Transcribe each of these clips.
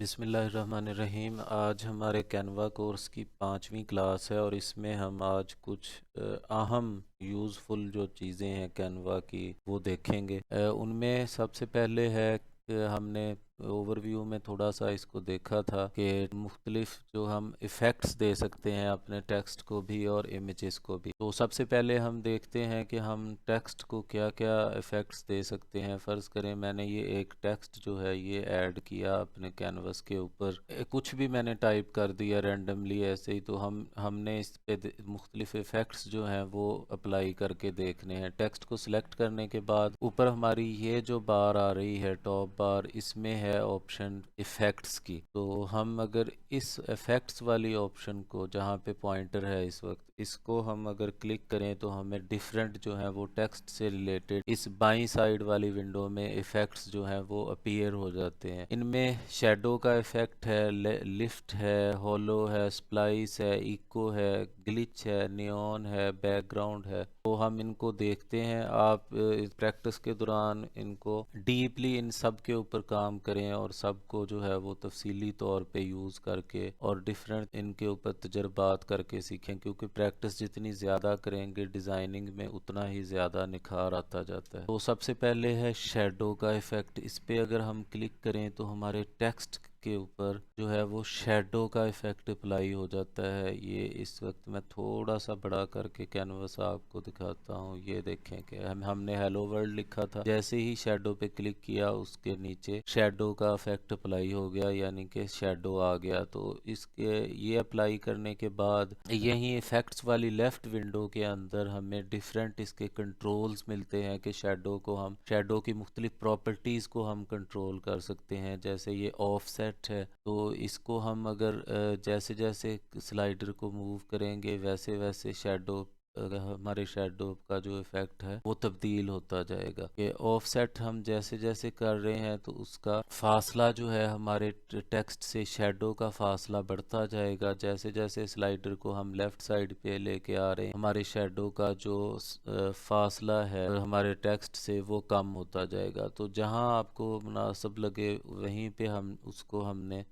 बिस्मिल्लाहिर्रहमानिर्रहीम। आज हमारे कैनवा कोर्स की 5वीं क्लास है और इसमें हम आज कुछ अहम यूज़फुल जो चीज़ें हैं कैनवा की वो देखेंगे। उनमें सबसे पहले है कि हमने ओवरव्यू में थोड़ा सा इसको देखा था कि मुख्तलिफ जो हम इफ़ेक्ट्स दे सकते हैं अपने टेक्स्ट को भी और इमेजेस को भी। तो सबसे पहले हम देखते हैं कि हम टेक्स्ट को क्या क्या इफ़ेक्ट्स दे सकते हैं। फ़र्ज़ करें मैंने ये एक टेक्स्ट जो है ये ऐड किया अपने कैनवस के ऊपर, कुछ भी मैंने टाइप कर दिया रैंडमली ऐसे ही, तो हमने इस पे मुख्तलिफ इफ़ेक्ट्स जो हैं वो अप्लाई करके देखने हैं। टेक्स्ट को सिलेक्ट करने के बाद ऊपर हमारी ये जो बार आ रही है टॉप बार, इसमें है ऑप्शन इफ़ेक्ट्स की। तो हम अगर इस इफ़ेक्ट्स वाली ऑप्शन को, जहाँ पे पॉइंटर है इस वक्त, इसको हम अगर क्लिक करें तो हमें डिफरेंट जो है वो टेक्स्ट से रिलेटेड इस बाईं साइड वाली विंडो में इफ़ेक्ट्स जो हैं वो अपीयर हो जाते हैं। इनमें शेडो का इफ़ेक्ट है, लिफ्ट है, हॉलो है, स्प्लाइस है, इको है, ग्लिच है, नियॉन है, बैकग्राउंड है। तो हम इनको देखते हैं। आप इस प्रैक्टिस के दौरान इनको डीपली इन सब के ऊपर काम करें और सबको जो है वो तफसीली तौर पे यूज़ करके और डिफरेंट इनके ऊपर तजर्बात करके सीखें, क्योंकि प्रैक्टिस जितनी ज़्यादा करेंगे डिज़ाइनिंग में उतना ही ज़्यादा निखार आता जाता है। तो सबसे पहले है शेडो का इफ़ेक्ट। इस पर अगर हम क्लिक करें तो हमारे टेक्स्ट के ऊपर जो है वो शेडो का इफ़ेक्ट अप्लाई हो जाता है। ये इस वक्त मैं थोड़ा सा बड़ा करके कैनवस आपको दिखाता हूँ। ये देखें कि हमने हेलो वर्ल्ड लिखा था, जैसे ही शेडो पे क्लिक किया उसके नीचे शेडो का इफ़ेक्ट अप्लाई हो गया, यानी कि शेडो आ गया। तो इसके ये अप्लाई करने के बाद यही इफ़ेक्ट्स वाली लेफ़्ट विंडो के अंदर हमें डिफरेंट इसके कंट्रोल्स मिलते हैं कि शेडो की मुख्तलिफ प्रॉपर्टीज़ को हम कंट्रोल कर सकते हैं। जैसे ये ऑफसेट है, तो इसको हम अगर जैसे जैसे स्लाइडर को मूव करेंगे वैसे वैसे हमारे शेडो का जो इफ़ेक्ट है वो तब्दील होता जाएगा। कि ऑफसेट हम जैसे जैसे कर रहे हैं तो उसका फासला जो है हमारे टेक्स्ट से शेडो का फासला बढ़ता जाएगा। जैसे जैसे स्लाइडर को हम लेफ़्ट साइड पे लेके आ रहे हैं, हमारे शेडो का जो फासला है हमारे टेक्स्ट से वो कम होता जाएगा। तो जहां आपको मुनासिब लगे वहीं पे हमने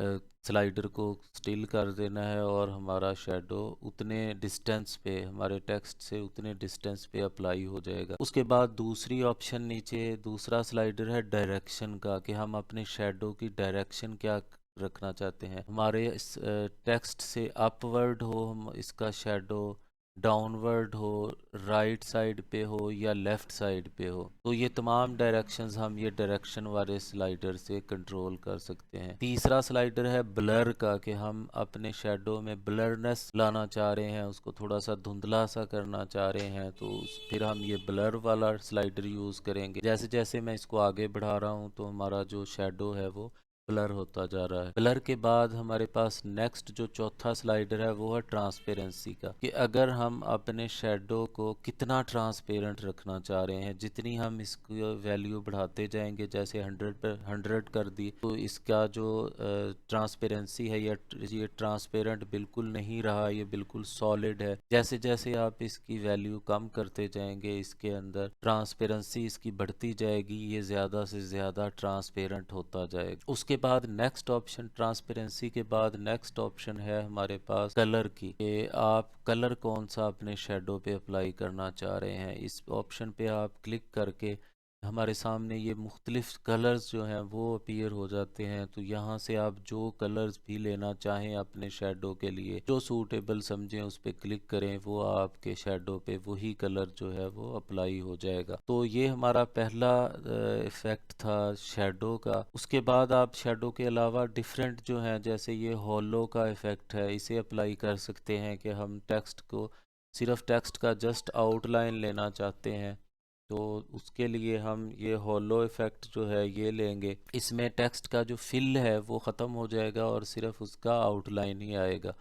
स्लाइडर को स्टिल कर देना है और हमारा शेडो उतने डिस्टेंस पे, हमारे टेक्स्ट से उतने डिस्टेंस पे अप्लाई हो जाएगा। उसके बाद दूसरी ऑप्शन नीचे दूसरा स्लाइडर है डायरेक्शन का, कि हम अपने शेडो की डायरेक्शन क्या रखना चाहते हैं। हमारे टेक्स्ट से अपवर्ड हो हम इसका शेडो, डाउनवर्ड हो, राइट साइड पे हो या लेफ़्ट साइड पे हो। तो ये तमाम डायरेक्शंस हम ये डायरेक्शन वाले स्लाइडर से कंट्रोल कर सकते हैं। तीसरा स्लाइडर है ब्लर का, कि हम अपने शेडो में ब्लरनेस लाना चाह रहे हैं, उसको थोड़ा सा धुंधला सा करना चाह रहे हैं, तो फिर हम ये ब्लर वाला स्लाइडर यूज़ करेंगे। जैसे जैसे मैं इसको आगे बढ़ा रहा हूँ तो हमारा जो शेडो है वो ब्लर होता जा रहा है। ब्लर के बाद हमारे पास नेक्स्ट जो चौथा स्लाइडर है वो है ट्रांसपेरेंसी का, कि अगर हम अपने शेडो को कितना ट्रांसपेरेंट रखना चाह रहे हैं, जितनी हम इसकी वैल्यू बढ़ाते जाएंगे, जैसे 100 पर 100 कर दी, तो इसका जो ट्रांसपेरेंसी है ये ट्रांसपेरेंट बिल्कुल नहीं रहा, ये बिल्कुल सॉलिड है। जैसे जैसे आप इसकी वैल्यू कम करते जाएंगे इसके अंदर ट्रांसपेरेंसी इसकी बढ़ती जाएगी, ये ज़्यादा से ज़्यादा ट्रांसपेरेंट होता जाएगा। उसके बाद नेक्स्ट ऑप्शन, ट्रांसपेरेंसी के बाद नेक्स्ट ऑप्शन है हमारे पास कलर की, कि आप कलर कौन सा अपने शेडो पे अप्लाई करना चाह रहे हैं। इस ऑप्शन पे आप क्लिक करके हमारे सामने ये मुख्तलिफ कलर्स जो हैं वो अपीयर हो जाते हैं। तो यहाँ से आप जो कलर्स भी लेना चाहें अपने शेडो के लिए, जो सूटेबल समझें उस पर क्लिक करें, वो आपके शेडो पे वही कलर जो है वो अप्लाई हो जाएगा। तो ये हमारा पहला इफ़ेक्ट था शेडो का। उसके बाद आप शेडो के अलावा डिफरेंट जो हैं, जैसे ये हॉलो का इफ़ेक्ट है, इसे अप्लाई कर सकते हैं कि हम सिर्फ टेक्स्ट का जस्ट आउटलाइन लेना चाहते हैं। तो उसके लिए हम ये हॉलो इफ़ेक्ट जो है ये लेंगे। इसमें टेक्स्ट का जो फिल है वो ख़त्म हो जाएगा और सिर्फ उसका आउटलाइन ही आएगा।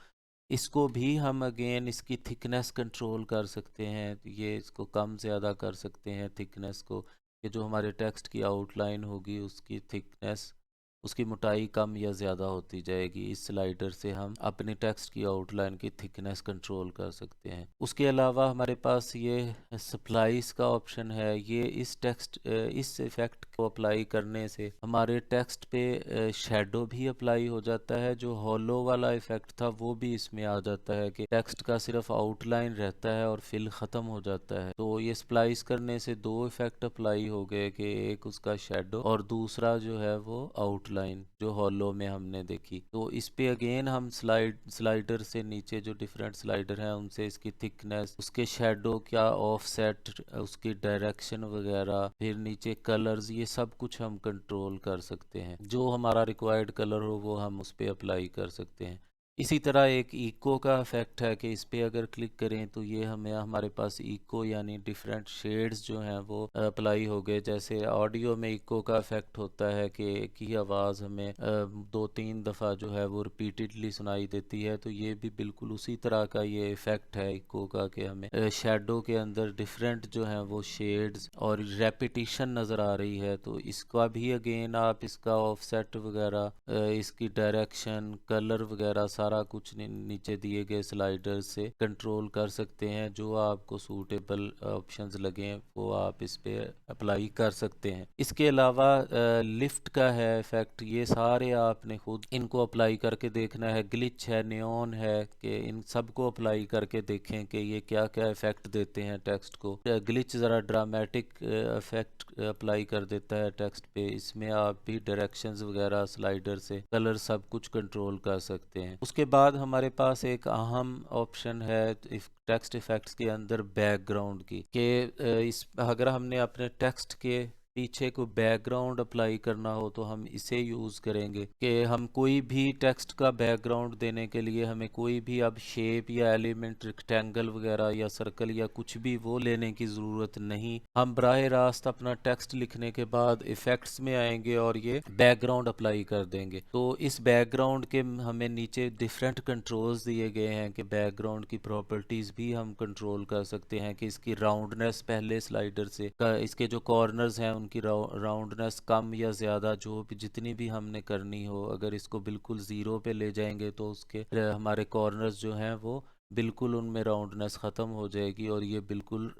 इसको भी हम अगेन इसकी थिकनेस कंट्रोल कर सकते हैं। ये इसको कम ज़्यादा कर सकते हैं थिकनेस को, कि जो हमारे टेक्स्ट की आउटलाइन होगी उसकी थिकनेस उसकी मोटाई कम या ज़्यादा होती जाएगी। इस स्लाइडर से हम अपनी टेक्स्ट की आउटलाइन की थिकनेस कंट्रोल कर सकते हैं। उसके अलावा हमारे पास ये स्प्लाइस का ऑप्शन है। ये इस इफ़ेक्ट को अप्लाई करने से हमारे टेक्स्ट पे शेडो भी अप्लाई हो जाता है। जो हॉलो वाला इफ़ेक्ट था वो भी इसमें आ जाता है कि टेक्स्ट का सिर्फ आउटलाइन रहता है और फिल ख़त्म हो जाता है। तो ये स्प्लाइस करने से दो इफ़ेक्ट अप्लाई हो गए कि एक उसका शेडो और दूसरा जो है वो आउटलाइन जो हॉलो में हमने देखी। तो इस पे अगेन हम स्लाइडर से नीचे जो डिफरेंट स्लाइडर हैं उनसे इसकी थिकनेस, उसके शेडो क्या ऑफसेट, उसकी डायरेक्शन वगैरह, फिर नीचे कलर्स, ये सब कुछ हम कंट्रोल कर सकते हैं। जो हमारा रिक्वायर्ड कलर हो वो हम उस पर अप्लाई कर सकते हैं। इसी तरह एक इको का इफेक्ट है कि इस पे अगर क्लिक करें तो ये हमें हमारे पास इको यानी डिफरेंट शेड्स जो हैं वो अप्लाई हो गए। जैसे ऑडियो में इको का इफेक्ट होता है कि एक ही आवाज़ हमें 2-3 दफ़ा जो है वो रिपीटेडली सुनाई देती है। तो ये भी बिल्कुल उसी तरह का ये इफेक्ट है इको का कि हमें शेडो के अंदर डिफरेंट जो हैं वो शेड्स और रेपिटिशन नज़र आ रही है। तो इसका भी अगेन आप इसका ऑफसेट वगैरह, इसकी डायरेक्शन, कलर वगैरह सारा कुछ नीचे दिए गए स्लाइडर से कंट्रोल कर सकते हैं। जो आपको सूटेबल ऑप्शंस लगे वो आप इस पे अप्लाई कर सकते हैं। इसके अलावा लिफ्ट का है इफेक्ट, ये सारे आपने खुद इनको अप्लाई करके देखना है। ग्लिच है, नियॉन है, कि इन सबको अप्लाई करके देखें कि ये क्या क्या इफेक्ट देते हैं टेक्स्ट को। ग्लिच ज़रा ड्रामेटिक इफेक्ट अप्लाई कर देता है टेक्स्ट पे। इसमें आप भी डायरेक्शंस वगैरह स्लाइडर से कलर सब कुछ कंट्रोल कर सकते हैं। उसके बाद हमारे पास एक अहम ऑप्शन है टेक्स्ट इफेक्ट्स के अंदर बैकग्राउंड की, कि इस अगर हमने अपने टेक्स्ट के पीछे को बैकग्राउंड अप्लाई करना हो तो हम इसे यूज़ करेंगे। कि हम कोई भी टेक्स्ट का बैकग्राउंड देने के लिए हमें कोई भी अब शेप या एलिमेंट, रेक्टेंगल वगैरह या सर्कल या कुछ भी वो लेने की ज़रूरत नहीं। हम बराह रास्त अपना टेक्स्ट लिखने के बाद इफ़ेक्ट्स में आएंगे और ये बैकग्राउंड अप्लाई कर देंगे। तो इस बैकग्राउंड के हमें नीचे डिफरेंट कंट्रोल्स दिए गए हैं कि बैकग्राउंड की प्रॉपर्टीज़ भी हम कंट्रोल कर सकते हैं। कि इसकी राउंडनेस पहले स्लाइडर से इसके जो कॉर्नर्स हैं उनकी राउंडनेस कम या ज़्यादा जो भी जितनी भी हमने करनी हो, अगर इसको बिल्कुल ज़ीरो पे ले जाएंगे तो उसके हमारे कॉर्नर्स जो हैं वो बिल्कुल उनमें राउंडनेस ख़त्म हो जाएगी और ये बिल्कुल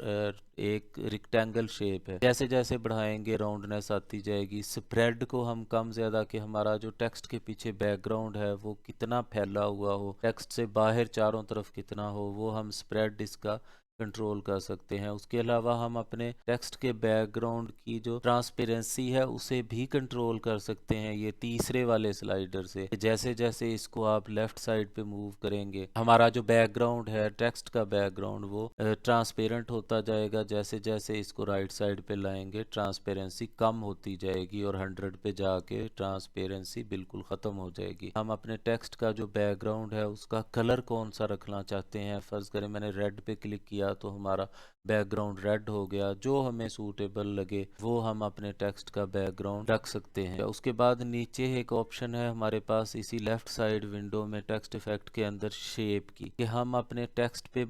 एक रेक्टेंगल शेप है। जैसे जैसे बढ़ाएंगे राउंडनेस आती जाएगी। स्प्रेड को हम कम ज़्यादा, कि हमारा जो टेक्स्ट के पीछे बैकग्राउंड है वो कितना फैला हुआ हो, टेक्स्ट से बाहर चारों तरफ कितना हो, वो हम स्प्रेड इसका कंट्रोल कर सकते हैं। उसके अलावा हम अपने टेक्स्ट के बैकग्राउंड की जो ट्रांसपेरेंसी है उसे भी कंट्रोल कर सकते हैं ये तीसरे वाले स्लाइडर से। जैसे जैसे इसको आप लेफ्ट साइड पे मूव करेंगे हमारा जो बैकग्राउंड है टेक्स्ट का बैकग्राउंड वो ट्रांसपेरेंट होता जाएगा। जैसे जैसे इसको राइट साइड पे लाएंगे ट्रांसपेरेंसी कम होती जाएगी और 100 पे जाके ट्रांसपेरेंसी बिल्कुल ख़त्म हो जाएगी। हम अपने टेक्स्ट का जो बैकग्राउंड है उसका कलर कौन सा रखना चाहते हैं, फ़र्ज़ करें मैंने रेड पे क्लिक किया तो हमारा बैकग्राउंड रेड हो गया। जो हमें सूटेबल लगे वो हम अपने टेक्स्ट का बैकग्राउंड रख सकते हैं। उसके बाद नीचे एक ऑप्शन है हमारे पास इसी लेफ्ट साइड विंडो में टेक्स्ट इफेक्ट के अंदर शेप की, कि हम अपने टेक्स्ट पे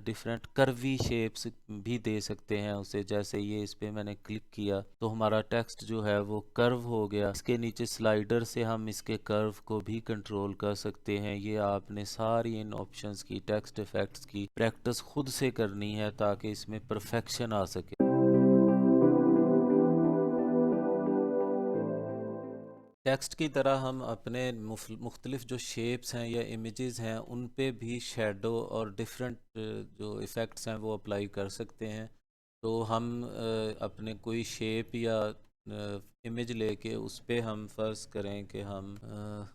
डिफरेंट कर्वी शेप्स भी दे सकते हैं उसे। जैसे ये इस पे मैंने क्लिक किया तो हमारा टेक्स्ट जो है वो कर्व हो गया। इसके नीचे स्लाइडर से हम इसके कर्व को भी कंट्रोल कर सकते हैं। ये आपने सारी इन ऑप्शंस की, टेक्स्ट इफेक्ट्स की प्रैक्टिस खुद से करनी है ताकि इसमें परफेक्शन आ सके। टेक्स्ट की तरह हम अपने मुख्तलिफ जो शेप्स हैं या इमेजेस हैं उन पे भी शेडो और डिफरेंट जो इफ़ेक्ट्स हैं वो अप्लाई कर सकते हैं। तो हम अपने कोई शेप या इमेज लेके उस पे हम फ़र्ज़ करें कि हम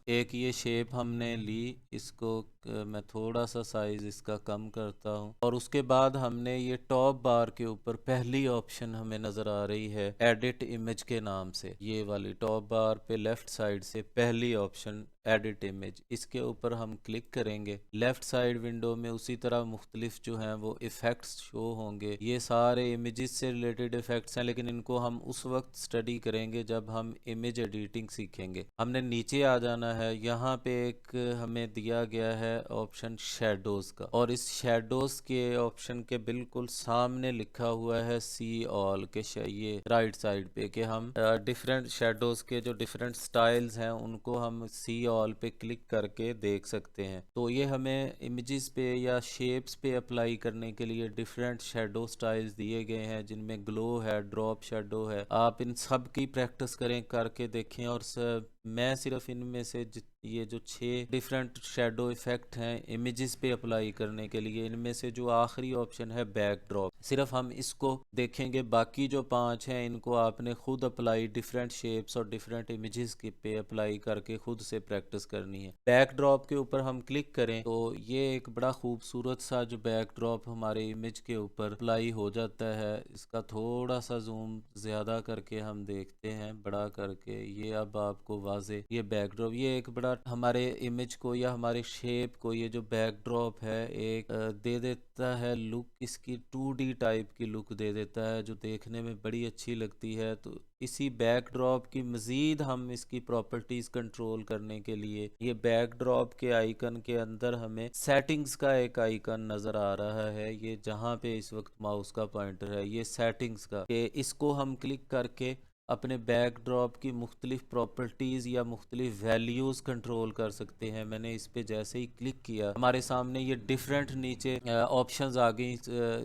एक ये शेप हमने ली, इसको मैं थोड़ा सा साइज़ इसका कम करता हूँ और उसके बाद हमने ये टॉप बार के ऊपर पहली ऑप्शन हमें नज़र आ रही है एडिट इमेज के नाम से। ये वाली टॉप बार पे लेफ़्ट साइड से पहली ऑप्शन एडिट इमेज, इसके ऊपर हम क्लिक करेंगे। लेफ़्ट साइड विंडो में उसी तरह मुख्तलिफ जो हैं वो इफ़ेक्ट्स शो होंगे। ये सारे इमेजेस से रिलेटेड इफ़ेक्ट्स हैं लेकिन इनको हम उस वक्त स्टडी करेंगे सीखेंगे जब हम इमेज एडिटिंग सीखेंगे। हमने नीचे आ जाना है, यहाँ पे एक हमें दिया गया है ऑप्शन शेडोज़ का, और इस शेडोज़ के ऑप्शन के बिल्कुल सामने लिखा हुआ है सी ऑल के ये राइट साइड पे कि हम डिफरेंट शेडोज़ के जो डिफरेंट स्टाइल्स हैं उनको हम सी ऑल पे क्लिक करके देख सकते हैं। तो ये हमें इमेजेस पे या शेप्स पे अप्लाई करने के लिए डिफरेंट शेडो स्टाइल्स दिए गए हैं, जिनमें ग्लो है, ड्रॉप शेडो है। आप इन सब की प्रैक्टिस करें, करके देखें, और मैं सिर्फ इनमें से ये जो 6 डिफरेंट शेडो इफेक्ट हैं इमेजेस पे अप्लाई करने के लिए, इनमें से जो आखिरी ऑप्शन है बैकड्रॉप, सिर्फ हम इसको देखेंगे। बाकी जो 5 हैं इनको आपने खुद अप्लाई डिफरेंट शेप्स और डिफरेंट इमेजेस के पे अप्लाई करके खुद से प्रैक्टिस करनी है। बैकड्रॉप के ऊपर हम क्लिक करें तो ये एक बड़ा खूबसूरत सा जो बैकड्रॉप हमारे इमेज के ऊपर अप्लाई हो जाता है। इसका थोड़ा सा जूम ज़्यादा करके हम देखते हैं, बड़ा करके, ये अब आपको वाजे ये बैकड्रॉप, ये एक बड़ा हमारे इमेज को या हमारे शेप को ये जो बैकड्रॉप है एक दे देता है लुक, इसकी 2D टाइप की लुक दे देता है जो देखने में बड़ी अच्छी लगती है। तो इसी बैकड्रॉप की मज़ीद हम इसकी प्रॉपर्टीज़ कंट्रोल करने के लिए ये बैकड्रॉप के आइकन के अंदर हमें सेटिंग्स का एक आइकन नज़र आ रहा है, ये जहाँ पे इस वक्त माउस का पॉइंटर है, ये सेटिंग्स का, कि इसको हम क्लिक करके अपने बैकड्रॉप की मुख्तलिफ प्रॉपर्टीज़ या मुख्तलिफ वैल्यूज़ कंट्रोल कर सकते हैं। मैंने इस पे जैसे ही क्लिक किया हमारे सामने ये डिफरेंट नीचे ऑप्शंस आ गई,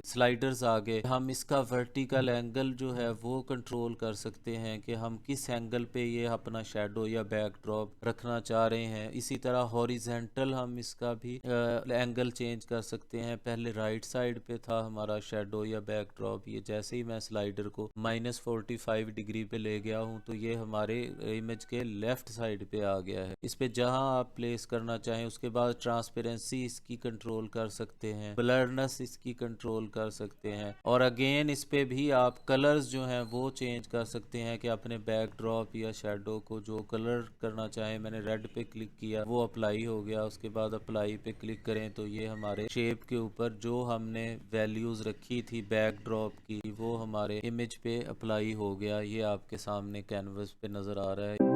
स्लाइडर्स आ गए। हम इसका वर्टिकल एंगल जो है वो कंट्रोल कर सकते हैं कि हम किस एंगल पे ये अपना शेडो या बैकड्रॉप रखना चाह रहे हैं। इसी तरह हॉरिजेंटल हम इसका भी एंगल चेंज कर सकते हैं। पहले राइट साइड पे था हमारा शेडो या बैकड्रॉप, ये जैसे ही मैं स्लाइडर को -45 डिग्री पे ले गया हूँ तो ये हमारे इमेज के लेफ्ट साइड पे आ गया है। इस पे जहां आप प्लेस करना चाहें, उसके बाद ट्रांसपेरेंसी इसकी कंट्रोल कर सकते हैं, ब्लरनेस इसकी कंट्रोल कर सकते हैं, और अगेन इस पे भी आप कलर्स जो हैं वो चेंज कर सकते हैं कि अपने बैकड्रॉप या शेडो को जो कलर करना चाहें। मैंने रेड पे क्लिक किया, वो अप्लाई हो गया। उसके बाद अप्लाई पे क्लिक करें तो ये हमारे शेप के ऊपर जो हमने वैल्यूज रखी थी बैकड्रॉप की वो हमारे इमेज पे अप्लाई हो गया। ये आपके सामने कैनवस पे नज़र आ रहा है।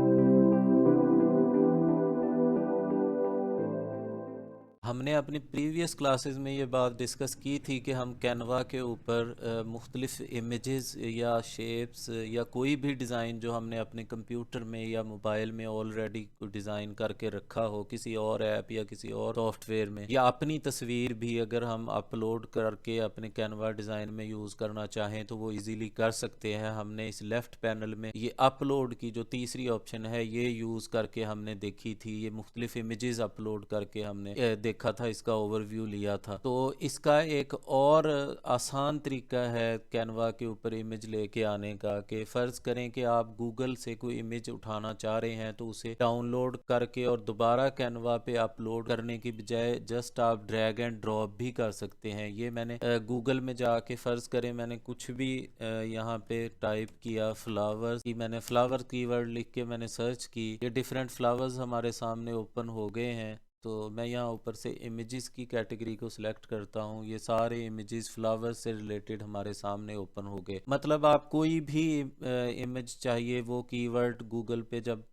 हमने अपनी प्रीवियस क्लासेस में ये बात डिस्कस की थी कि हम कैनवा के ऊपर मुख्तलिफ इमेजेस या शेप्स या कोई भी डिज़ाइन जो हमने अपने कंप्यूटर में या मोबाइल में ऑलरेडी डिज़ाइन करके रखा हो किसी और ऐप या किसी और सॉफ्टवेयर में, या अपनी तस्वीर भी अगर हम अपलोड करके अपने कैनवा डिज़ाइन में यूज़ करना चाहें तो वो इजीली कर सकते हैं। हमने इस लेफ़्ट पैनल में ये अपलोड की जो तीसरी ऑप्शन है ये यूज़ करके हमने देखी थी। ये मुख्तलिफ इमेजेस अपलोड करके हमने देखा था, इसका ओवरव्यू लिया था। तो इसका एक और आसान तरीका है कैनवा के ऊपर इमेज लेके आने का, कि फ़र्ज़ करें कि आप गूगल से कोई इमेज उठाना चाह रहे हैं तो उसे डाउनलोड करके और दोबारा कैनवा पे अपलोड करने की बजाय जस्ट आप ड्रैग एंड ड्रॉप भी कर सकते हैं। ये मैंने गूगल में जाके फ़र्ज़ करें मैंने कुछ भी यहाँ पे टाइप किया फ्लावर्स की, मैंने फ्लावर कीवर्ड लिख के मैंने सर्च की, ये डिफरेंट फ्लावर्स हमारे सामने ओपन हो गए हैं। तो मैं यहाँ ऊपर से इमेजेस की कैटेगरी को सिलेक्ट करता हूँ, ये सारे इमेजेस फ्लावर से रिलेटेड हमारे सामने ओपन हो गए। मतलब आप कोई भी इमेज चाहिए वो कीवर्ड गूगल पे जब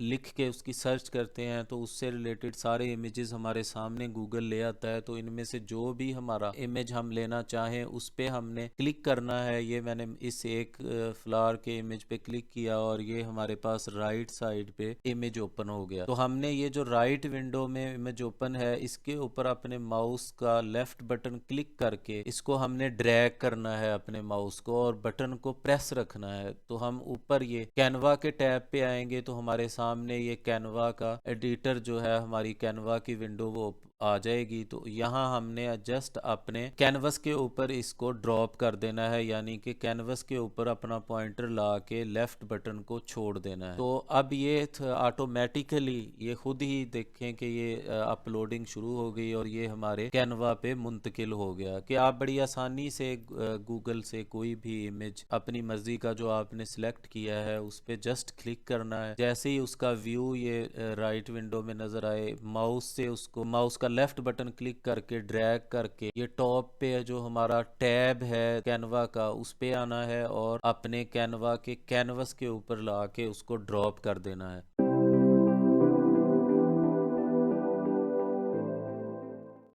लिख के उसकी सर्च करते हैं तो उससे रिलेटेड सारे इमेजेस हमारे सामने गूगल ले आता है। तो इनमें से जो भी हमारा इमेज हम लेना चाहें उस पर हमने क्लिक करना है। ये मैंने इस एक फ्लावर के इमेज पे क्लिक किया और ये हमारे पास राइट साइड पे इमेज ओपन हो गया। तो हमने ये जो राइट विंडो में इमेज ओपन है इसके ऊपर अपने माउस का लेफ्ट बटन क्लिक करके इसको हमने ड्रैग करना है अपने माउस को और बटन को प्रेस रखना है। तो हम ऊपर ये कैनवा के टैब पे आएंगे तो हमारे सामने ये कैनवा का एडिटर जो है, हमारी कैनवा की विंडो वो आ जाएगी। तो यहाँ हमने जस्ट अपने कैनवस के ऊपर इसको ड्रॉप कर देना है, यानी कि कैनवस के ऊपर अपना पॉइंटर ला के लेफ्ट बटन को छोड़ देना है। तो अब ये ऑटोमेटिकली ये खुद ही देखें कि ये अपलोडिंग शुरू हो गई और ये हमारे कैनवा पे मुंतकिल हो गया। कि आप बड़ी आसानी से गूगल से कोई भी इमेज अपनी मर्जी का जो आपने सिलेक्ट किया है उस पर जस्ट क्लिक करना है। जैसे ही उसका व्यू ये राइट विंडो में नजर आए, माउस से उसको माउस का लेफ्ट बटन क्लिक करके ड्रैग करके ये टॉप पे जो हमारा टैब है कैनवा का उस पे आना है और अपने कैनवा के कैनवस के ऊपर ला के उसको ड्रॉप कर देना है।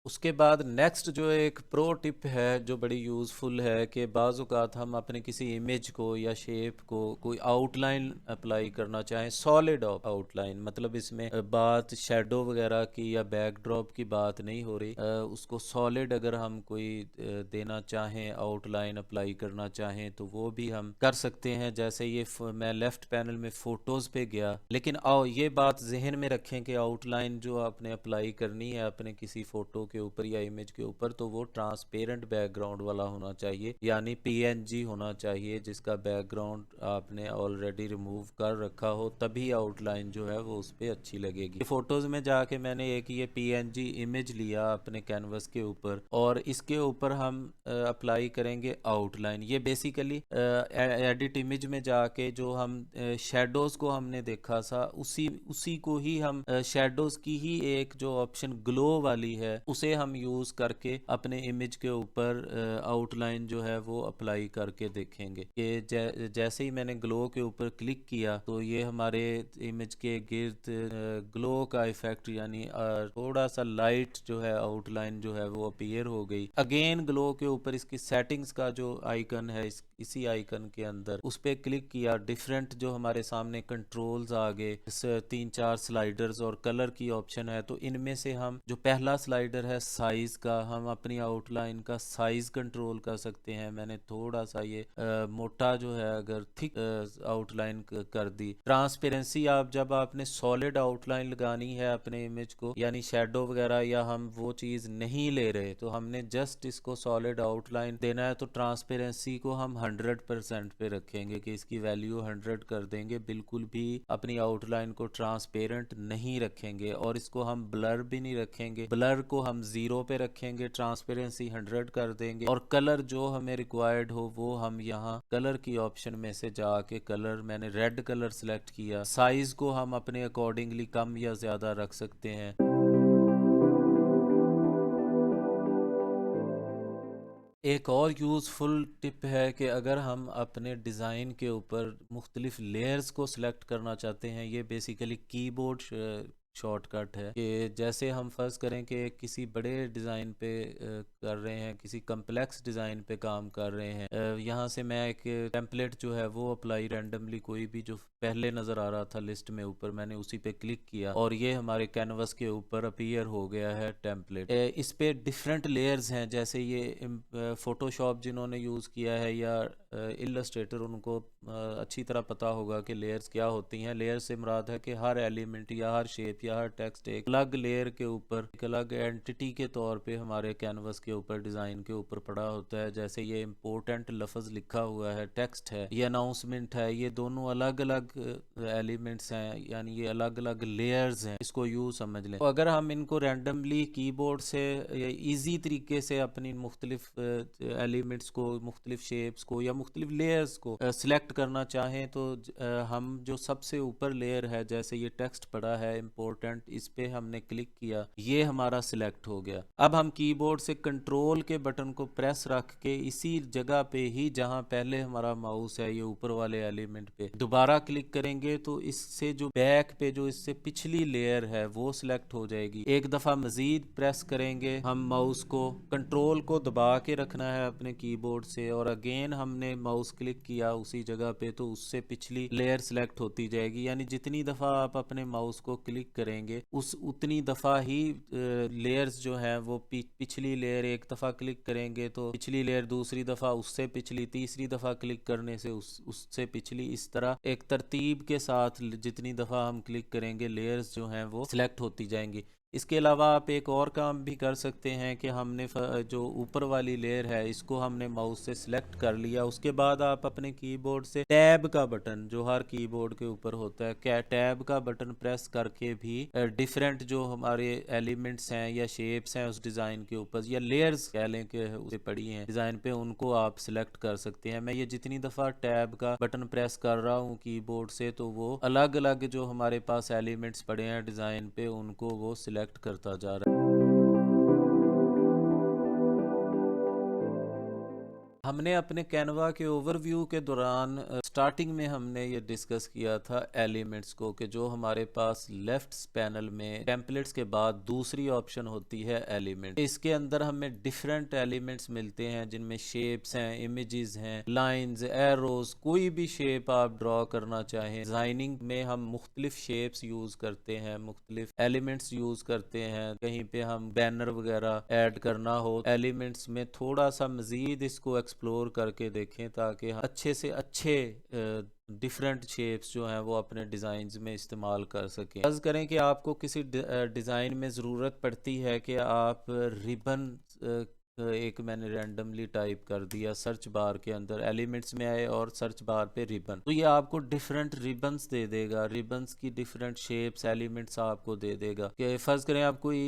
उसके बाद नेक्स्ट जो एक प्रो टिप है जो बड़ी यूज़फुल है कि बाज़ औक़ात हम अपने किसी इमेज को या शेप को कोई आउटलाइन अप्लाई करना चाहें, सॉलिड आउटलाइन, मतलब इसमें बात शेडो वगैरह की या बैकड्रॉप की बात नहीं हो रही, उसको सॉलिड अगर हम कोई देना चाहें, आउटलाइन अप्लाई करना चाहें तो वो भी हम कर सकते हैं। जैसे ये मैं लेफ़्ट पैनल में फ़ोटोज़ पे गया, लेकिन आओ ये बात जहन में रखें कि आउटलाइन जो आपने अप्लाई करनी है अपने किसी फ़ोटो के ऊपर या इमेज के ऊपर तो वो ट्रांसपेरेंट बैकग्राउंड वाला होना चाहिए, यानी पीएनजी होना चाहिए जिसका बैकग्राउंड आपने ऑलरेडी रिमूव कर रखा हो, तभी आउटलाइन जो है वो उस पर अच्छी लगेगी। फोटोज़ में जाके मैंने एक ये पीएनजी इमेज लिया अपने कैनवस के ऊपर और इसके ऊपर हम अप्लाई करेंगे आउटलाइन। ये बेसिकली एडिट इमेज में जाके जो हम शेडोज़ को हमने देखा था उसी को ही हम शेडोज़ की ही एक जो ऑप्शन ग्लो वाली है उसे हम यूज़ करके अपने इमेज के ऊपर आउटलाइन जो है वो अप्लाई करके देखेंगे कि जैसे ही मैंने ग्लो के ऊपर क्लिक किया तो ये हमारे इमेज के गिर्द ग्लो का इफेक्ट यानी थोड़ा सा लाइट जो है आउटलाइन जो है वो अपीयर हो गई। अगेन ग्लो के ऊपर इसकी सेटिंग्स का जो आइकन है इसी आइकन के अंदर उस पर क्लिक किया, डिफरेंट जो हमारे सामने कंट्रोल्स आ गए, 3-4 स्लाइडर्स और कलर की ऑप्शन है। तो इनमें से हम जो पहला स्लाइडर है साइज का, हम अपनी आउटलाइन का साइज कंट्रोल कर सकते हैं। मैंने थोड़ा सा ये मोटा जो है अगर थिक आउटलाइन कर दी। ट्रांसपेरेंसी, आप जब आपने सॉलिड आउटलाइन लगानी है अपने इमेज को यानी शेडो वगैरह या हम वो चीज़ नहीं ले रहे तो हमने जस्ट इसको सॉलिड आउटलाइन देना है तो ट्रांसपेरेंसी को हम 100% पे रखेंगे कि इसकी वैल्यू 100 कर देंगे, बिल्कुल भी अपनी आउटलाइन को ट्रांसपेरेंट नहीं रखेंगे और इसको हम ब्लर भी नहीं रखेंगे, ब्लर को हम 0 पे रखेंगे, ट्रांसपेरेंसी 100 कर देंगे और कलर जो हमें रिक्वायर्ड हो वो हम यहाँ कलर की ऑप्शन में से जाके कलर मैंने रेड कलर सेलेक्ट किया। साइज को हम अपने अकॉर्डिंगली कम या ज़्यादा रख सकते हैं। एक और यूज़फुल टिप है कि अगर हम अपने डिज़ाइन के ऊपर मुख्तलिफ लेयर्स को सिलेक्ट करना चाहते हैं, ये बेसिकली कीबोर्ड शॉर्टकट है कि जैसे हम फ़र्ज़ करें कि किसी बड़े डिज़ाइन पे कर रहे हैं, किसी कम्प्लेक्स डिज़ाइन पे काम कर रहे हैं, यहाँ से मैं एक टेम्पलेट जो है वो अप्लाई रैंडमली कोई भी जो पहले नज़र आ रहा था लिस्ट में ऊपर मैंने उसी पे क्लिक किया और ये हमारे कैनवस के ऊपर अपीयर हो गया है टेम्पलेट। इस पे डिफरेंट लेयर्स हैं, जैसे ये फ़ोटोशॉप जिन्होंने यूज़ किया है या इलस्ट्रेटर उनको अच्छी तरह पता होगा कि लेयर्स क्या होती हैं। लेयर से मुराद है कि हर एलिमेंट या हर शेप या हर टेक्स्ट एक अलग लेयर के ऊपर एक अलग एंटिटी के तौर पे हमारे कैनवस के ऊपर डिज़ाइन के ऊपर पड़ा होता है। जैसे ये इम्पोर्टेंट लफ्ज़ लिखा हुआ है, टेक्स्ट है, ये अनाउंसमेंट है, ये दोनों अलग अलग एलिमेंट्स हैं यानी ये अलग अलग लेयर्स हैं, इसको यूँ समझ लें। तो अगर हम इनको रैंडमली कीबोर्ड से ईजी तरीके से अपनी मुख्तलिफ एलिमेंट्स को, मुख्तलिफ शेप्स को या मुख्तलिफ लेयर्स को सिलेक्ट करना चाहें तो हम जो सबसे ऊपर लेयर है जैसे ये टेक्स्ट पड़ा है इम्पोर्टेंट, इस पे हमने क्लिक किया, ये हमारा सिलेक्ट हो गया। अब हम कीबोर्ड से कंट्रोल के बटन को प्रेस रख के इसी जगह पे ही जहां पहले हमारा माउस है ये ऊपर वाले एलिमेंट पे दोबारा क्लिक करेंगे तो इससे जो बैक पे जो इससे पिछली लेयर है वो सिलेक्ट हो जाएगी। एक दफ़ा मज़ीद प्रेस करेंगे हम माउस को, कंट्रोल को दबा के रखना है अपने कीबोर्ड से और अगेन हमने माउस क्लिक किया उसी जगह पे तो उससे पिछली लेयर सिलेक्ट होती जाएगी। यानी जितनी दफ़ा आप अपने माउस को क्लिक करेंगे उतनी दफ़ा ही लेयर्स जो हैं वो पिछली लेयर, एक दफ़ा क्लिक करेंगे तो पिछली लेयर, दूसरी दफ़ा उससे पिछली, तीसरी दफ़ा क्लिक करने से उससे पिछली, इस तरह एक तरतीब के साथ जितनी दफ़ा हम क्लिक करेंगे लेयर्स जो हैं वो सिलेक्ट होती जाएंगी। इसके अलावा आप एक और काम भी कर सकते हैं कि हमने जो ऊपर वाली लेयर है इसको हमने माउस से सिलेक्ट कर लिया, उसके बाद आप अपने कीबोर्ड से टैब का बटन जो हर कीबोर्ड के ऊपर होता है, क्या टैब का बटन प्रेस करके भी डिफरेंट जो हमारे एलिमेंट्स हैं या शेप्स हैं उस डिज़ाइन के ऊपर या लेयर्स कह लें कि उसे पड़ी हैं डिज़ाइन पे, उनको आप सिलेक्ट कर सकते हैं। मैं ये जितनी दफ़ा टैब का बटन प्रेस कर रहा हूँ कीबोर्ड से तो वो अलग अलग जो हमारे पास एलिमेंट्स पड़े हैं डिज़ाइन पे उनको वो सिलेक्ट करता जा रहा है। हमने अपने कैनवा के ओवरव्यू के दौरान स्टार्टिंग में हमने ये डिस्कस किया था एलिमेंट्स को, कि जो हमारे पास लेफ्ट पैनल में टेम्पलेट्स के बाद दूसरी ऑप्शन होती है एलिमेंट। इसके अंदर हमें डिफरेंट एलिमेंट्स मिलते हैं जिनमें शेप्स हैं, इमेजेस हैं, लाइंस, एरोज, कोई भी शेप आप ड्रॉ करना चाहें। डिजाइनिंग में हम मुख्तलिफ शेप्स यूज करते हैं, मुख्तलिफ एलिमेंट्स यूज करते हैं। कहीं पे हम बैनर वगैरह ऐड करना हो एलिमेंट्स में, थोड़ा सा मजीद इसको एक्सप्लोर करके देखें ताकि अच्छे से अच्छे डिफरेंट शेप्स जो हैं वो अपने डिज़ाइंस में इस्तेमाल कर सकें। फर्ज करें कि आपको किसी डिज़ाइन में ज़रूरत पड़ती है कि आप रिबन, एक मैंने रैंडमली टाइप कर दिया सर्च बार के अंदर, एलिमेंट्स में आए और सर्च बार पे रिबन, तो ये आपको डिफरेंट रिबन्स दे देगा, रिबन्स की डिफरेंट शेप्स एलिमेंट्स आपको दे देगा। कि फ़र्ज़ करें आप कोई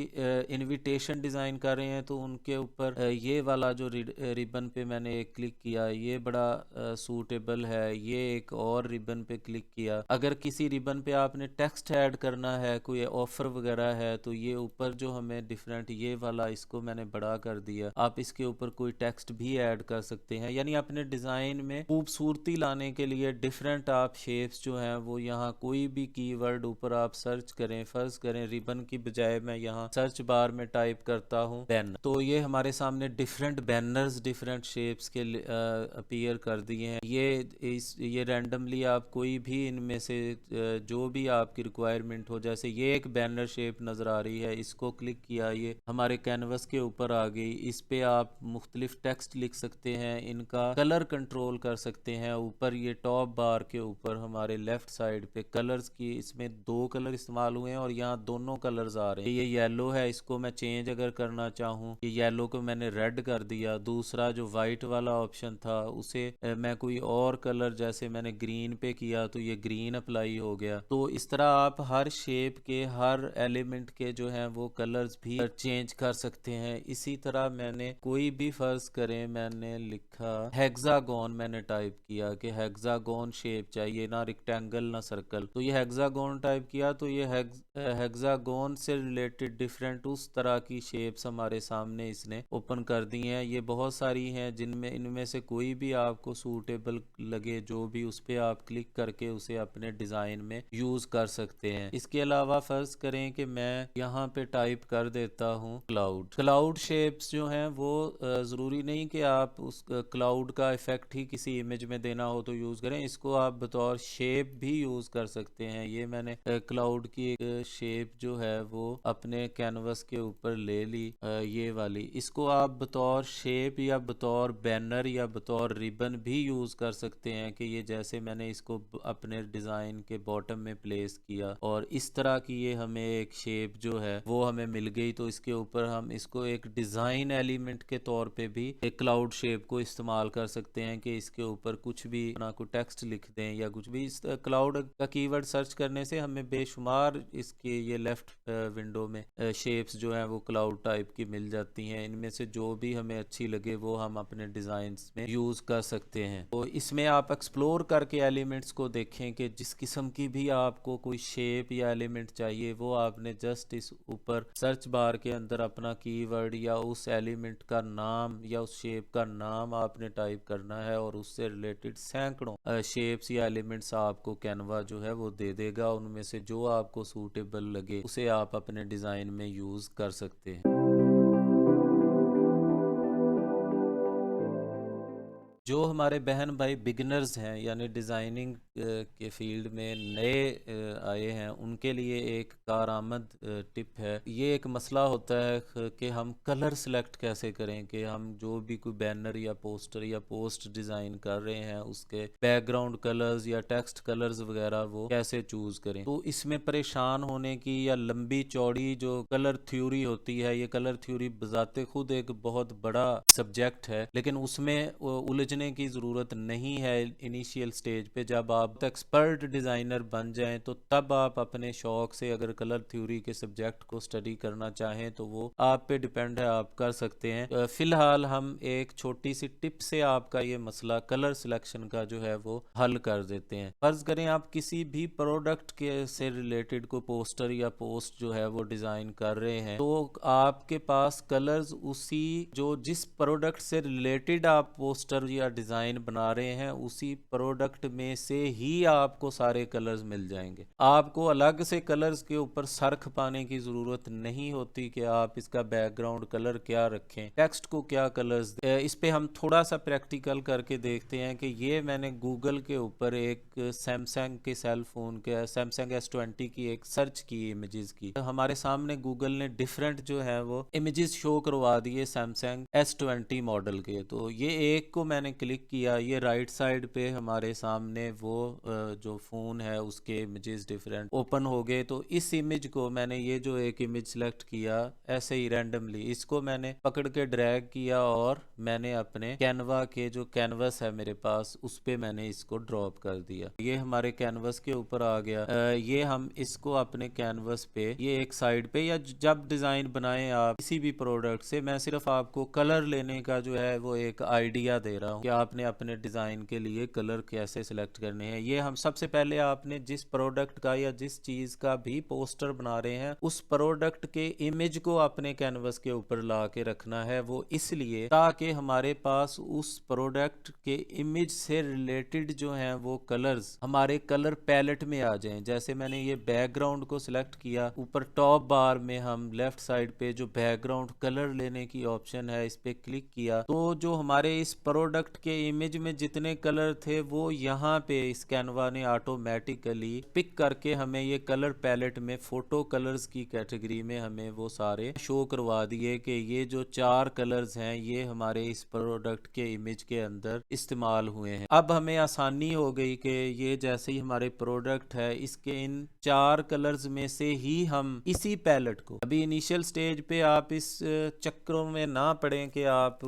इनविटेशन डिज़ाइन कर रहे हैं तो उनके ऊपर ये वाला जो रिबन पे मैंने एक क्लिक किया, ये बड़ा सूटेबल है, ये एक और रिबन पे क्लिक किया। अगर किसी रिबन पे आपने टेक्स्ट ऐड करना है, कोई ऑफ़र वगैरह है, तो ये ऊपर जो हमें डिफरेंट, ये वाला इसको मैंने बड़ा कर दिया, आप इसके ऊपर कोई टेक्स्ट भी ऐड कर सकते हैं। यानी अपने डिज़ाइन में खूबसूरती लाने के लिए डिफरेंट आप शेप्स जो हैं वो यहाँ कोई भी कीवर्ड ऊपर आप सर्च करें, फ़र्ज़ करें रिबन की बजाय मैं यहाँ सर्च बार में टाइप करता हूँ बैनर, तो ये हमारे सामने डिफरेंट बैनर्स डिफरेंट शेप्स के अपीयर कर दिए हैं। ये रैंडमली आप कोई भी इनमें से जो भी आपकी रिक्वायरमेंट हो, जैसे ये एक बैनर शेप नज़र आ रही है, इसको क्लिक किया, ये हमारे कैनवस के ऊपर आ गई। इस पे आप मुख्तलिफ टेक्स्ट लिख सकते हैं, इनका कलर कंट्रोल कर सकते हैं। ऊपर ये टॉप बार के ऊपर हमारे लेफ्ट साइड पे कलर्स की, इसमें 2 कलर इस्तेमाल हुए हैं और यहाँ दोनों कलर्स आ रहे हैं। ये येलो है, इसको मैं चेंज अगर करना चाहूँ, ये येलो को मैंने रेड कर दिया। दूसरा जो वाइट वाला ऑप्शन था उसे मैं कोई और कलर, जैसे मैंने ग्रीन पे किया तो ये ग्रीन अप्लाई हो गया। तो इस तरह आप हर शेप के, हर एलिमेंट के जो हैं वो कलर्स भी चेंज कर सकते हैं। इसी तरह मैंने कोई भी, फर्ज करें मैंने लिखा हेक्सागोन, मैंने टाइप किया कि हेक्सागोन शेप चाहिए, ना रेक्टेंगल ना सर्कल, तो ये हेक्सागोन टाइप किया, तो ये हेक्सागोन से रिलेटेड डिफरेंट उस तरह की शेप्स हमारे सामने इसने ओपन कर दी हैं। ये बहुत सारी हैं जिनमें, इनमें से कोई भी आपको सूटेबल लगे, जो भी, उस पर आप क्लिक करके उसे अपने डिज़ाइन में यूज़ कर सकते हैं। इसके अलावा फ़र्ज़ करें कि मैं यहाँ पे टाइप कर देता हूँ क्लाउड शेप्स जो हैं वो ज़रूरी नहीं कि आप उस क्लाउड का इफ़ेक्ट ही किसी इमेज में देना हो तो यूज़ करें, इसको आप बतौर शेप भी यूज़ कर सकते हैं। ये मैंने क्लाउड की एक शेप जो है वो अपने कैनवस के ऊपर ले ली, ये वाली, इसको आप बतौर शेप या बतौर बैनर या बतौर रिबन भी यूज़ कर सकते हैं। कि ये जैसे मैंने इसको अपने डिज़ाइन के बॉटम में प्लेस किया और इस तरह की ये हमें एक शेप जो है वो हमें मिल गई, तो इसके ऊपर हम इसको एक डिज़ाइन एलिमेंट के तौर पे भी एक क्लाउड शेप को इस्तेमाल कर सकते हैं कि इसके ऊपर कुछ भी ना कोई टेक्स्ट लिख दें या कुछ भी। इस क्लाउड का कीवर्ड सर्च करने से हमें बेशुमार इसके ये लेफ्ट विंडो में शेप्स जो हैं वो क्लाउड टाइप की मिल जाती हैं। इनमें से जो भी हमें अच्छी लगे वो हम अपने डिज़ाइंस में यूज़ कर सकते हैं। तो इसमें आप एक्सप्लोर करके एलिमेंट्स को देखें कि जिस किस्म की भी आपको कोई शेप या एलिमेंट चाहिए वो आपने जस्ट इस ऊपर सर्च बार के अंदर अपना कीवर्ड या उस एलिमेंट का नाम या उस शेप का नाम आपने टाइप करना है और उससे रिलेटेड सैकड़ों शेप्स या एलिमेंट्स आपको कैनवा जो है वो दे देगा। उनमें से जो आपको सूटेबल लगे उसे आप अपने डिज़ाइन में यूज़ कर सकते हैं। जो हमारे बहन भाई बिगिनर्स हैं, यानी डिज़ाइनिंग के फील्ड में नए आए हैं, उनके लिए एक कारआमद टिप है। ये एक मसला होता है कि हम कलर सेलेक्ट कैसे करें, कि हम जो भी कोई बैनर या पोस्टर या पोस्ट डिज़ाइन कर रहे हैं उसके बैकग्राउंड कलर्स या टेक्स्ट कलर्स वगैरह वो कैसे चूज़ करें। तो इसमें परेशान होने की या लंबी चौड़ी जो कलर थ्योरी होती है, ये कलर थ्योरी बजाते खुद एक बहुत बड़ा सब्जेक्ट है, लेकिन उसमें उलझने देने की ज़रूरत नहीं है इनिशियल स्टेज पे। जब आप एक्सपर्ट डिज़ाइनर बन जाएं तो तब आप अपने शौक़ से अगर कलर थ्योरी के सब्जेक्ट को स्टडी करना चाहें तो वो आप पे डिपेंड है, आप कर सकते हैं। फ़िलहाल हम एक छोटी सी टिप से आपका ये मसला कलर सिलेक्शन का जो है वो हल कर देते हैं। फ़र्ज़ करें आप किसी भी प्रोडक्ट के से रिलेटेड को पोस्टर या पोस्ट जो है वो डिज़ाइन कर रहे हैं, तो आपके पास कलर्स उसी जो जिस प्रोडक्ट से रिलेटेड आप पोस्टर या डिज़ाइन बना रहे हैं उसी प्रोडक्ट में से ही आपको सारे कलर्स मिल जाएंगे। आपको अलग से कलर्स के ऊपर सर्ख पाने की ज़रूरत नहीं होती कि आप इसका बैकग्राउंड कलर क्या रखें, टेक्स्ट को क्या कलर्स। इस पे हम थोड़ा सा प्रैक्टिकल करके देखते हैं कि ये मैंने गूगल के ऊपर एक सैमसंग के सेल फोन के सैमसंग S20 की एक सर्च की इमेजेस की। तो हमारे सामने गूगल ने डिफरेंट जो है वो इमेजेस शो करवा दिए सैमसंग S20 मॉडल के। तो ये एक को मैंने क्लिक किया, ये राइट साइड पे हमारे सामने वो जो फ़ोन है उसके इमेजेस डिफरेंट ओपन हो गए। तो इस इमेज को मैंने ये जो एक इमेज सेलेक्ट किया ऐसे ही रैंडमली, इसको मैंने पकड़ के ड्रैग किया और मैंने अपने कैनवा के जो कैनवस है मेरे पास उस पे मैंने इसको ड्रॉप कर दिया। ये हमारे कैनवस के ऊपर आ गया। ये हम इसको अपने कैनवस पे ये एक साइड पे, या जब डिज़ाइन बनाएं आप किसी भी प्रोडक्ट से, मैं सिर्फ आपको कलर लेने का जो है वो एक आइडिया दे रहा हूँ कि आपने अपने डिज़ाइन के लिए कलर कैसे सिलेक्ट करने हैं। ये हम सबसे पहले आपने जिस प्रोडक्ट का या जिस चीज़ का भी पोस्टर बना रहे हैं उस प्रोडक्ट के इमेज को अपने कैनवस के ऊपर ला के रखना है। वो इसलिए ताकि हमारे पास उस प्रोडक्ट के इमेज से रिलेटेड जो हैं वो कलर्स हमारे कलर पैलेट में आ जाएं। जैसे मैंने ये बैकग्राउंड को सिलेक्ट किया, ऊपर टॉप बार में हम लेफ्ट साइड पे जो बैकग्राउंड कलर लेने की ऑप्शन है इस पे क्लिक किया, तो जो हमारे इस प्रोडक्ट के इमेज में जितने कलर थे वो यहाँ पे इस कैनवा ने ऑटोमेटिकली पिक करके हमें ये कलर पैलेट में फोटो कलर्स की कैटेगरी में हमें वो सारे शो करवा दिए कि ये जो 4 कलर्स हैं ये हमारे इस प्रोडक्ट के इमेज के अंदर इस्तेमाल हुए हैं। अब हमें आसानी हो गई कि ये जैसे ही हमारे प्रोडक्ट है इसके इन 4 कलर्स में से ही हम इसी पैलेट को, अभी इनिशियल स्टेज पे आप इस चक्रों में ना पड़ें कि आप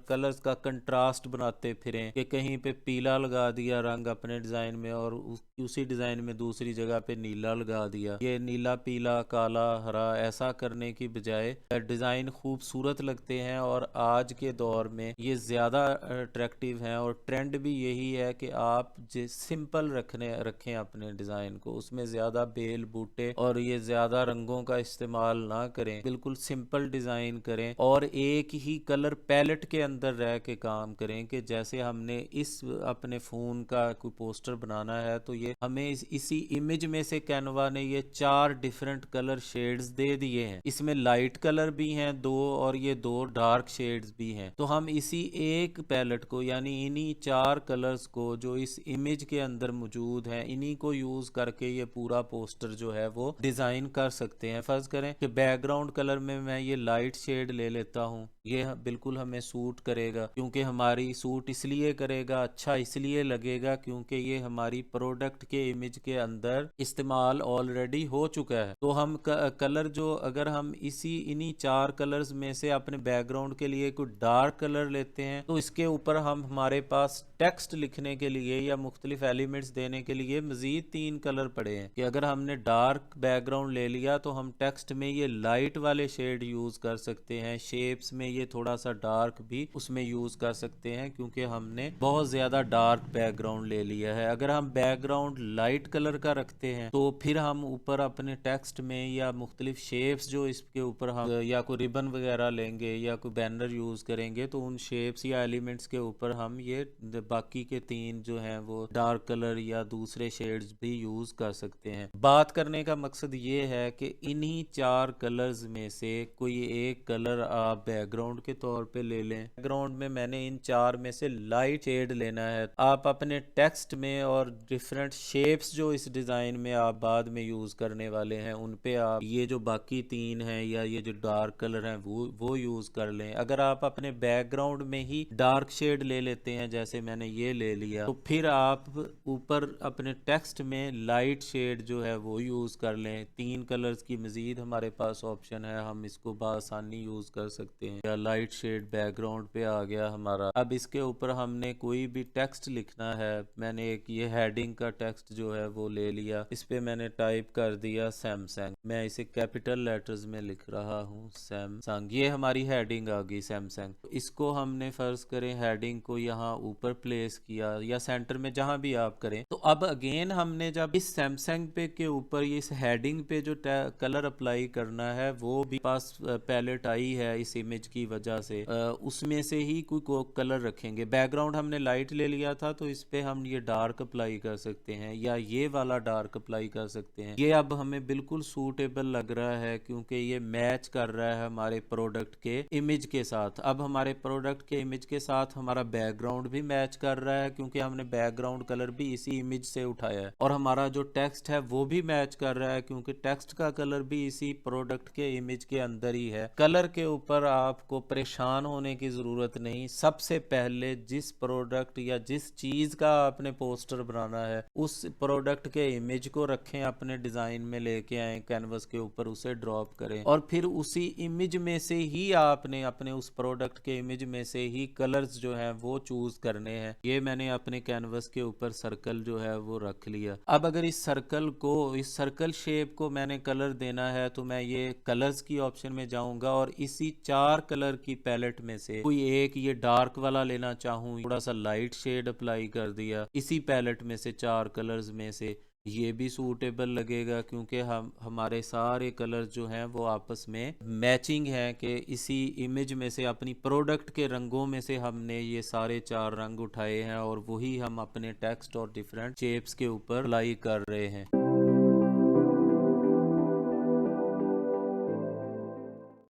कलर्स का कंट्रास्ट बनाते फिरें कि कहीं पे पीला लगा दिया रंग अपने डिज़ाइन में और उसी डिज़ाइन में दूसरी जगह पे नीला लगा दिया। ये नीला पीला काला हरा ऐसा करने की बजाय डिज़ाइन खूबसूरत लगते हैं और आज के दौर में ये ज़्यादा अट्रैक्टिव हैं और ट्रेंड भी यही है कि आप सिंपल रखें अपने डिज़ाइन को, उसमें ज़्यादा बेल बूटे और ये ज़्यादा रंगों का इस्तेमाल ना करें, बिल्कुल सिंपल डिज़ाइन करें और एक ही कलर पैलेट के अंदर रह के काम करें। कि जैसे हमने इस अपने फ़ोन का कोई पोस्टर बनाना है तो ये हमें इसी इमेज में से कैनवा ने ये 4 डिफरेंट कलर शेड्स दे दिए हैं। इसमें लाइट कलर भी हैं 2 और ये 2 डार्क शेड्स भी हैं। तो हम इसी एक पैलेट को यानी इन्हीं 4 कलर्स को जो इस इमेज के अंदर मौजूद हैं इन्हीं को यूज़ करके ये पूरा पोस्टर जो है वो डिज़ाइन कर सकते हैं। फ़र्ज़ करें कि बैकग्राउंड कलर में मैं ये लाइट शेड ले लेता हूँ, ये बिल्कुल हमें सूट करेगा क्योंकि हमारी सूट इसलिए करेगा, अच्छा इसलिए लगेगा क्योंकि ये हमारी प्रोडक्ट के इमेज के अंदर इस्तेमाल ऑलरेडी हो चुका है। तो हम कलर जो अगर हम इन्हीं 4 कलर्स में से अपने बैकग्राउंड के लिए कोई डार्क कलर लेते हैं तो इसके ऊपर हम हमारे पास टेक्स्ट लिखने के लिए या मुख्तलिफ एलिमेंट्स देने के लिए मज़ीद 3 कलर पड़े हैं। कि अगर हमने डार्क बैकग्राउंड ले लिया तो हम टेक्स्ट में ये लाइट वाले शेड यूज़ कर सकते हैं, शेप्स में ये थोड़ा सा डार्क भी उसमें यूज़ कर सकते हैं क्योंकि हमने बहुत ज़्यादा डार्क बैकग्राउंड ले लिया है। अगर हम बैकग्राउंड लाइट कलर का रखते हैं तो फिर हम ऊपर अपने टेक्स्ट में या मुख्तलिफ शेप्स जो इसके ऊपर हम या कोई रिबन वगैरह लेंगे या कोई बैनर यूज़ करेंगे तो उन शेप्स या एलिमेंट्स के ऊपर हम ये बाकी के 3 जो हैं वो डार्क कलर या दूसरे शेड्स भी यूज़ कर सकते हैं। बात करने का मकसद ये है कि इन्हीं 4 कलर्स में से कोई एक कलर आप बैकग्राउंड के तौर पे ले लें। बैकग्राउंड में मैंने इन 4 में से लाइट शेड लेना है। आप अपने टेक्स्ट में और डिफरेंट शेप्स जो इस डिज़ाइन में आप बाद में यूज़ करने वाले हैं उन पे आप ये जो बाकी 3 हैं या ये जो डार्क कलर हैं वो यूज़ कर लें। अगर आप अपने बैकग्राउंड में ही डार्क शेड ले लेते हैं जैसे मैंने ये ले लिया, तो फिर आप ऊपर अपने टेक्स्ट में लाइट शेड जो है वो यूज़ कर लें। 3 कलर्स की मज़ीद हमारे पास ऑप्शन है, हम इसको बआसानी यूज़ कर सकते हैं। या लाइट शेड बैकग्राउंड पे आ गया हमारा। अब इसके ऊपर हमने कोई भी टेक्स्ट लिखना है, मैंने एक ये हेडिंग का टेक्स्ट जो है वो ले लिया, इस पे मैंने टाइप कर दिया सैमसंग, मैं इसे कैपिटल लेटर्स में लिख रहा हूँ सैमसंग, ये हमारी हेडिंग आ गई सैमसंग। इसको हमने फर्ज करें हेडिंग को यहाँ ऊपर प्लेस किया या सेंटर में, जहाँ भी आप करें। तो अब अगेन हमने जब इस सैमसंग पे के ऊपर इस हेडिंग पे जो कलर अप्लाई करना है, वो भी पास पैलेट आई है इस इमेज की वजह से, उसमें से ही कोई कलर रखेंगे। बैकग्राउंड हमने लाइट ले लिया था, तो इस पे हम ये डार्क अप्लाई कर सकते हैं या ये वाला डार्क अप्लाई कर सकते हैं। ये अब हमें बिल्कुल सूटेबल लग रहा है क्योंकि ये मैच कर रहा है हमारे प्रोडक्ट के इमेज के साथ। अब हमारे प्रोडक्ट के इमेज के साथ हमारा बैकग्राउंड भी मैच कर रहा है क्योंकि हमने बैकग्राउंड कलर भी इसी इमेज से उठाया है, और हमारा जो टेक्स्ट है वो भी मैच कर रहा है क्योंकि टेक्स्ट का कलर भी इसी प्रोडक्ट के इमेज के अंदर ही है। कलर के ऊपर आपको परेशान होने की जरूरत नहीं। सबसे पहले जिस प्रोडक्ट या जिस चीज का आपने पोस्टर बनाना है, उस प्रोडक्ट के इमेज को रखें, अपने डिजाइन में लेके आए कैनवस के ऊपर, उसे ड्रॉप करें, और फिर उसी इमेज में से ही आपने अपने उस प्रोडक्ट के इमेज में से ही कलर्स जो है वो चूज करने हैं। ये मैंने अपने कैनवस के ऊपर सर्कल जो है वो रख लिया। अब अगर इस सर्कल शेप को मैंने कलर देना है, तो मैं ये कलर्स की ऑप्शन में जाऊंगा और इसी 4 कलर की पैलेट में से कोई एक ये डार्क वाला लेना चाहूँ, थोड़ा सा लाइट शेड अप्लाई कर दिया इसी पैलेट में से 4 कलर्स में से, ये भी सूटेबल लगेगा क्योंकि हमारे सारे कलर जो हैं वो आपस में मैचिंग हैं कि इसी इमेज में से, अपनी प्रोडक्ट के रंगों में से हमने ये सारे 4 रंग उठाए हैं और वही हम अपने टेक्स्ट और डिफरेंट शेप्स के ऊपर अप्लाई कर रहे हैं।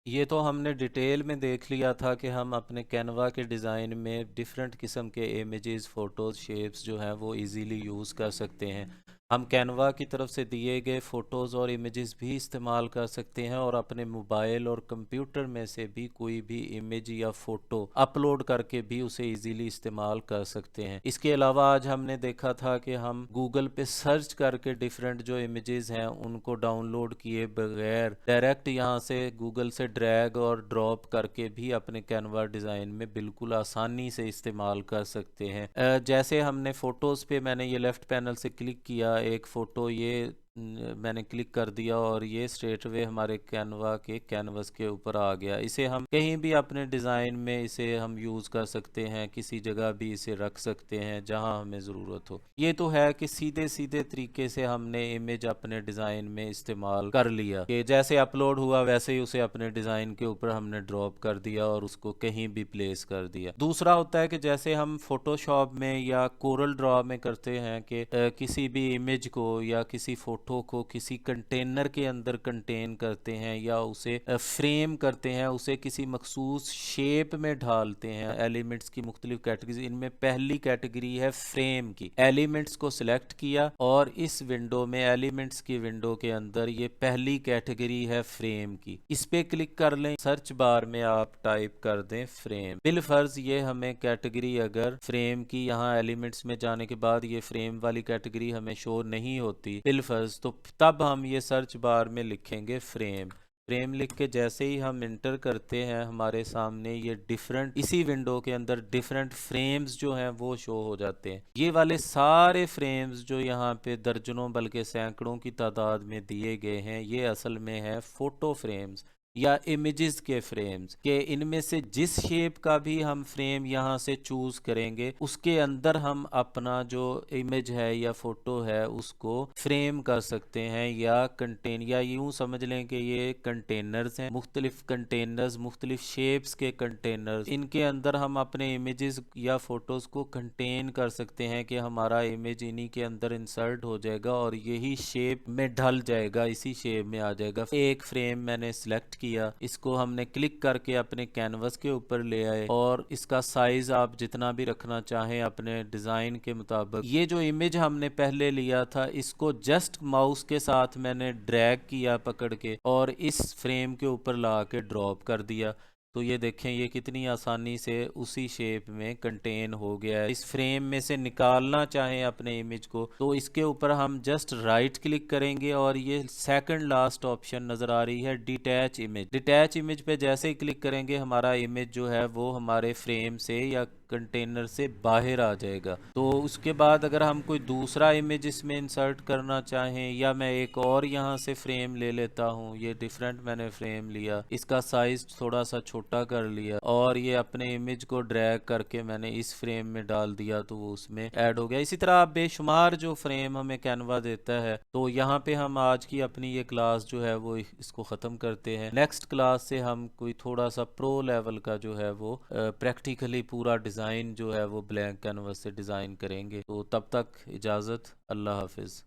ये तो हमने डिटेल में देख लिया था कि हम अपने कैनवा के डिज़ाइन में डिफरेंट किस्म के इमेजेस, फ़ोटोज़, शेप्स जो हैं वो इजीली यूज़ कर सकते हैं। हम कैनवा की तरफ से दिए गए फ़ोटोज़ और इमेजेस भी इस्तेमाल कर सकते हैं और अपने मोबाइल और कंप्यूटर में से भी कोई भी इमेज या फ़ोटो अपलोड करके भी उसे इजीली इस्तेमाल कर सकते हैं। इसके अलावा आज हमने देखा था कि हम गूगल पे सर्च करके डिफरेंट जो इमेजेस हैं उनको डाउनलोड किए बगैर डायरेक्ट यहाँ से गूगल से ड्रैग और ड्रॉप करके भी अपने कैनवा डिज़ाइन में बिल्कुल आसानी से इस्तेमाल कर सकते हैं। जैसे हमने फ़ोटोज़ पे मैंने ये लेफ़्ट पैनल से क्लिक किया, एक फ़ोटो ये मैंने क्लिक कर दिया और ये स्ट्रेट वे हमारे कैनवा के कैनवस के ऊपर आ गया। इसे हम कहीं भी अपने डिज़ाइन में इसे हम यूज़ कर सकते हैं, किसी जगह भी इसे रख सकते हैं जहां हमें ज़रूरत हो। ये तो है कि सीधे सीधे तरीके से हमने इमेज अपने डिज़ाइन में इस्तेमाल कर लिया कि जैसे अपलोड हुआ वैसे ही उसे अपने डिज़ाइन के ऊपर हमने ड्रॉप कर दिया और उसको कहीं भी प्लेस कर दिया। दूसरा होता है कि जैसे हम फोटोशॉप में या कोरल ड्रॉ में करते हैं कि किसी भी इमेज को या किसी फोटो को किसी कंटेनर के अंदर कंटेन करते हैं या उसे फ्रेम करते हैं, उसे किसी मखसूस शेप में ढालते हैं। एलिमेंट्स की मुख्तलिफ कैटेगरीज, इनमें पहली कैटेगरी है फ्रेम की। एलिमेंट्स को सिलेक्ट किया और इस विंडो में, एलिमेंट्स की विंडो के अंदर, ये पहली कैटेगरी है फ्रेम की। इस पे क्लिक कर लें, सर्च बार में आप टाइप कर दें फ्रेम। बिलफर्ज ये हमें कैटेगरी अगर फ्रेम की यहाँ एलिमेंट्स में जाने के बाद ये फ्रेम वाली कैटेगरी हमें शो नहीं होती बिलफर्ज, तो तब हम ये सर्च बार में लिखेंगे फ्रेम। फ्रेम लिख के जैसे ही हम इंटर करते हैं, हमारे सामने ये डिफरेंट, इसी विंडो के अंदर डिफरेंट फ्रेम्स जो हैं वो शो हो जाते हैं। ये वाले सारे फ्रेम्स जो यहाँ पे दर्जनों बल्कि सैकड़ों की तादाद में दिए गए हैं, ये असल में है फोटो फ्रेम्स या इमेजेस के फ्रेम्स, के इनमें से जिस शेप का भी हम फ्रेम यहाँ से चूज करेंगे उसके अंदर हम अपना जो इमेज है या फोटो है उसको फ्रेम कर सकते हैं या कंटेन, या यूं समझ लें कि ये कंटेनर्स हैं, मुख्तलिफ कंटेनर्स, मुख्तलिफ शेप्स के कंटेनर्स, इनके अंदर हम अपने इमेजेस या फोटोज को कंटेन कर सकते हैं कि हमारा इमेज इन्हीं के अंदर इंसर्ट हो जाएगा और यही शेप में ढल जाएगा, इसी शेप में आ जाएगा। एक फ्रेम मैंने सिलेक्ट किया, इसको हमने क्लिक करके अपने कैनवस के ऊपर ले आए और इसका साइज आप जितना भी रखना चाहें अपने डिजाइन के मुताबिक। ये जो इमेज हमने पहले लिया था इसको जस्ट माउस के साथ मैंने ड्रैग किया पकड़ के और इस फ्रेम के ऊपर ला के ड्रॉप कर दिया, तो ये देखें ये कितनी आसानी से उसी शेप में कंटेन हो गया है। इस फ्रेम में से निकालना चाहें अपने इमेज को तो इसके ऊपर हम जस्ट राइट क्लिक करेंगे और ये सेकंड लास्ट ऑप्शन नज़र आ रही है डिटैच इमेज। डिटैच इमेज पे जैसे ही क्लिक करेंगे हमारा इमेज जो है वो हमारे फ्रेम से या कंटेनर से बाहर आ जाएगा। तो उसके बाद अगर हम कोई दूसरा इमेज इसमें इंसर्ट करना चाहें, या मैं एक और यहाँ से फ्रेम ले लेता हूँ, ये डिफरेंट मैंने फ्रेम लिया, इसका साइज थोड़ा सा छोटा कर लिया और ये अपने इमेज को ड्रैग करके मैंने इस फ्रेम में डाल दिया, तो वो उसमें ऐड हो गया। इसी तरह आप बेशुमार जो फ्रेम हमें कैनवा देता है। तो यहाँ पे हम आज की अपनी ये क्लास जो है वो इसको ख़त्म करते हैं। नेक्स्ट क्लास से हम कोई थोड़ा सा प्रो लेवल का जो है वो प्रैक्टिकली पूरा डिज़ाइन जो है वो ब्लैंक कैनवस से डिज़ाइन करेंगे। तो तब तक इजाज़त, अल्लाह हाफिज़।